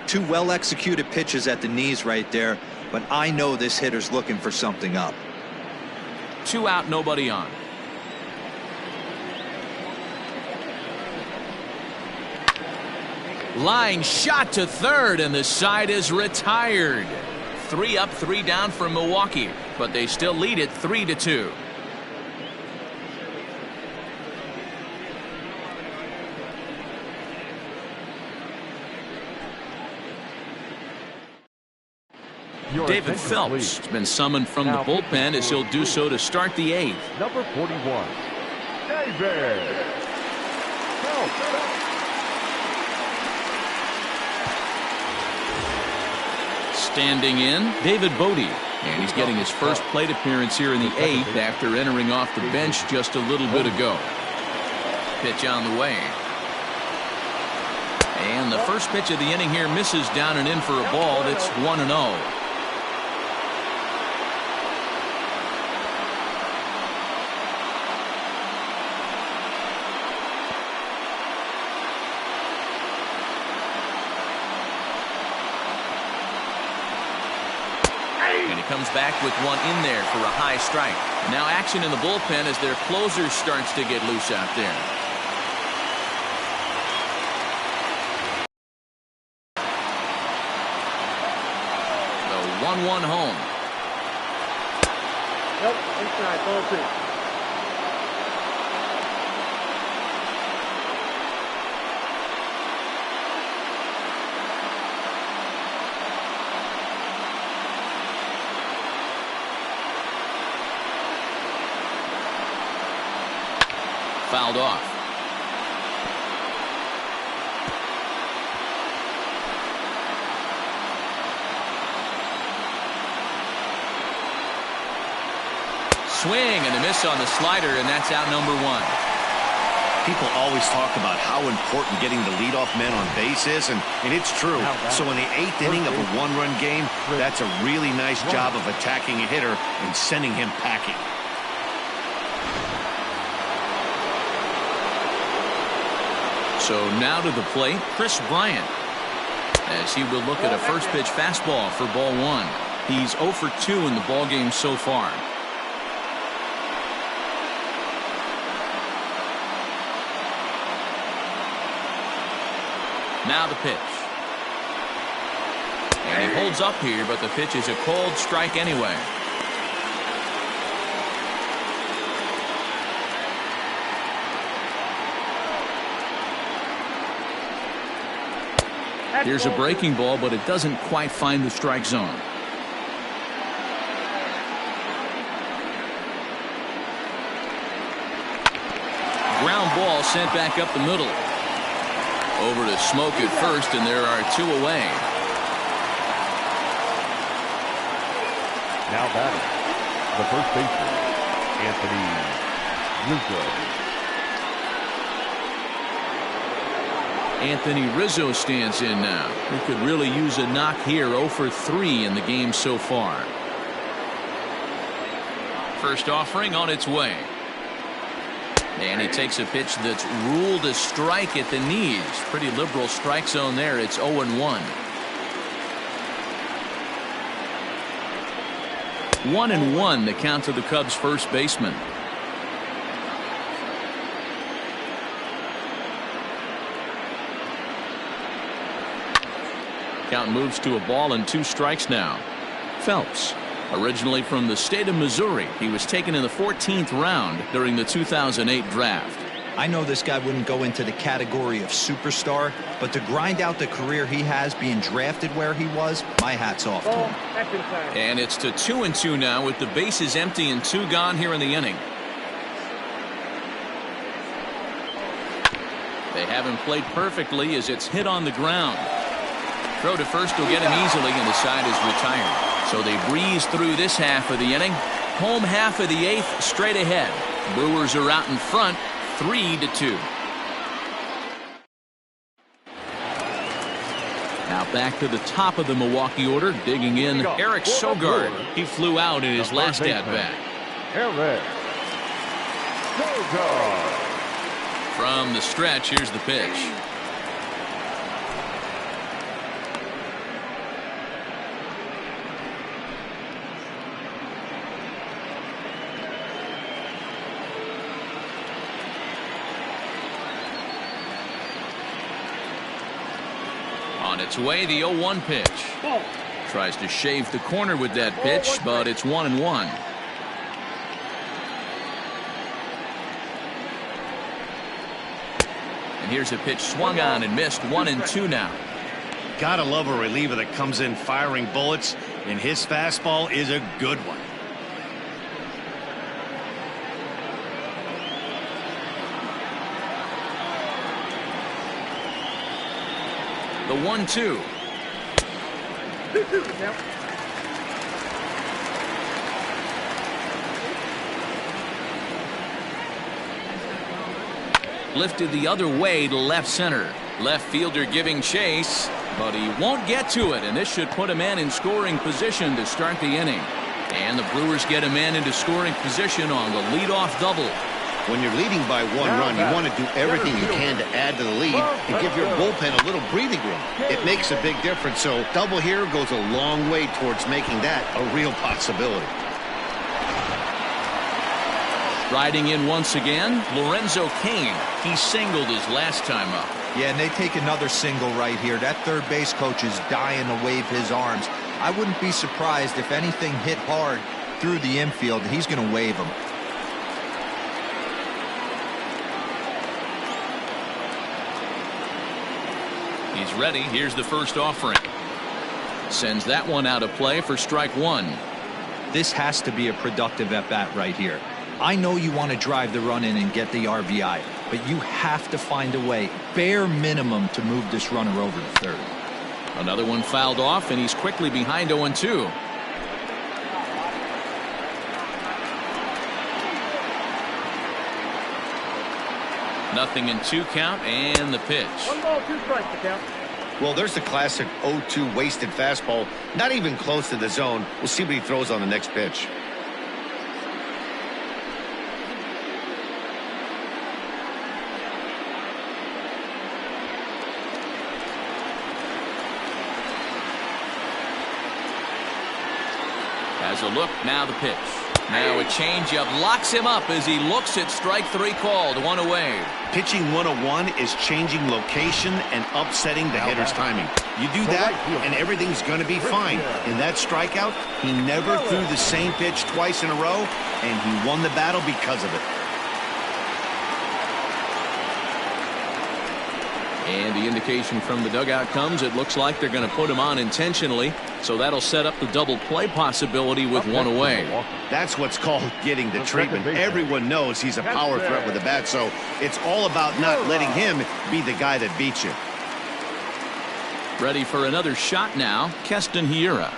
2 well executed pitches at the knees right there, but I know this hitter's looking for something up. 2 out, nobody on. Line shot to third, and the side is retired. 3 up, 3 down for Milwaukee, but they still lead it 3-2. David Phelps has been summoned from the bullpen as he'll do so to start the 8th. Number 41, David Phelps. Standing in, David Bodie. And he's getting his first plate appearance here in the 8th after entering off the bench just a little bit ago. Pitch on the way. And the first pitch of the inning here misses down and in for a ball. That's 1-0. Comes back with 1 in there for a high strike. Now action in the bullpen as their closer starts to get loose out there. The 1-1 home. Nope, inside, ball 2. Fouled off. Swing and a miss on the slider, and that's out number 1. People always talk about how important getting the leadoff man on base is, and it's true. So in the 8th inning of a one-run game, that's a really nice job of attacking a hitter and sending him packing. So now to the plate, Kris Bryant, as he will look at a first pitch fastball for ball 1. He's 0 for 2 in the ball game so far. Now the pitch. And he holds up here, but the pitch is a cold strike anyway. Here's a breaking ball, but it doesn't quite find the strike zone. Ground ball sent back up the middle. Over to Smoke at first, and there are 2 away. Now batting, the first baseman, Anthony Rizzo. Anthony Rizzo stands in now. He could really use a knock here. 0 for 3 in the game so far. First offering on its way. And he takes a pitch that's ruled a strike at the knees. Pretty liberal strike zone there. It's 0-1. 1-1 the count to the Cubs first baseman. Count moves to a ball and 2 strikes now. Phelps, originally from the state of Missouri, he was taken in the 14th round during the 2008 draft. I know this guy wouldn't go into the category of superstar, but to grind out the career he has being drafted where he was, my hat's off to him. And it's to 2-2 now with the bases empty and 2 gone here in the inning. They haven't played perfectly as it's hit on the ground. Throw to first will get him easily, and the side is retired. So they breeze through this half of the inning. Home half of the 8th straight ahead. Brewers are out in front 3-2. Now back to the top of the Milwaukee order, digging in Eric Sogard. He flew out in his last at-bat. Eric Sogard. From the stretch, here's the pitch. On its way, the 0-1 pitch. Tries to shave the corner with that pitch, but it's 1-1. And here's a pitch swung on and missed. 1-2 now. Gotta love a reliever that comes in firing bullets, and his fastball is a good one. The 1-2. Lifted the other way to left center. Left fielder giving chase, but he won't get to it, and this should put a man in scoring position to start the inning. And the Brewers get a man into scoring position on the leadoff double. When you're leading by 1 run, you want to do everything you can to add to the lead and give your bullpen a little breathing room. It makes a big difference, so double here goes a long way towards making that a real possibility. Riding in once again, Lorenzo Cain. He singled his last time up. Yeah, and they take another single right here. That third base coach is dying to wave his arms. I wouldn't be surprised if anything hit hard through the infield. He's going to wave them. He's ready. Here's the first offering. Sends that one out of play for strike 1. This has to be a productive at-bat right here. I know you want to drive the run in and get the RBI, but you have to find a way, bare minimum, to move this runner over to third. Another one fouled off, and he's quickly behind 0-2. Nothing in 2 count, and the pitch. 1 ball, 2 strikes to count. Well, there's the classic 0-2 wasted fastball. Not even close to the zone. We'll see what he throws on the next pitch. Has a look, now the pitch. Now a changeup locks him up as he looks at strike 3 called, 1 away. Pitching 101 is changing location and upsetting the hitter's timing. You do that, and everything's going to be fine. In that strikeout, he never threw the same pitch twice in a row, and he won the battle because of it. And the indication from the dugout comes, it looks like they're going to put him on intentionally, so that'll set up the double play possibility with 1 away. That's what's called getting the treatment. Everyone knows he's a power threat with a bat, so it's all about not letting him be the guy that beats you. Ready for another shot now, Karsten here.